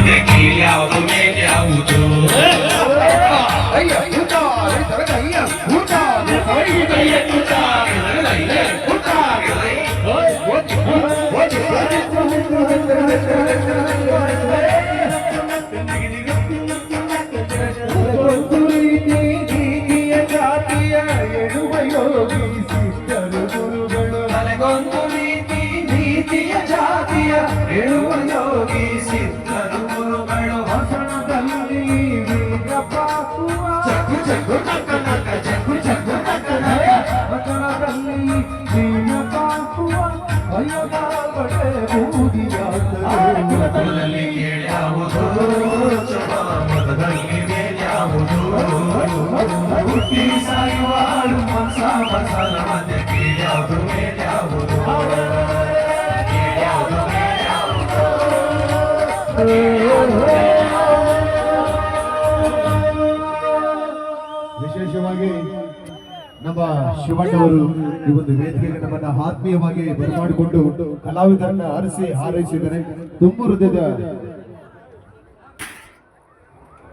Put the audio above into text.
ಮಧ್ಯೆ ಕೀಳ್ಯಾವುದು ಮೇಲ್ಯಾವುದು ತಲೆಗೊಂದು ರೀತಿ ನೀತಿಯ ಜಾತಿಯ ಹೇಳುವ ಯೋಗಿ ಸಿದ್ಧರು ಗುರುಗಳು ವಸಣದಲ್ಲಿ ವೀರಪಾಕುವ ಚಕ್ಕು ಚಕ್ಕು ನಕ ನಕ ಚಕ್ಕು ಚಕ್ಕು ನಕ ನಕ ವಸಣದಲ್ಲಿ ವೀರಪಾಕುವ ಅಯ್ಯದ ಬಡೆ ಬೂದಿಯಾದಲ್ಲಿ ಕೇಳ್ಯಾವುದು ಮತದಲ್ಲಿ ಮೇಲ್ಯಾವುದು ಹುಟ್ಟಿ ಸಾಯುವಾಳು ಮನ್ಸ ಮಸಾಲ ಮಧ್ಯೆ ಕೇಳ್ಯಾವುದು ಮೇಲ್ಯಾವುದು ವಿಶೇಷವಾಗಿ ನಮ್ಮ ಶಿವಣ್ಣವರು ಈ ಒಂದು ವೇದಿಕೆಗೆ ನಮ್ಮನ್ನ ಆತ್ಮೀಯವಾಗಿ ಬರಮಾಡಿಕೊಂಡು ಕಲಾವಿದರನ್ನ ಆರಿಸಿ ಹಾರೈಸಿದರೆ ತುಂಬ ಹೃದಯದ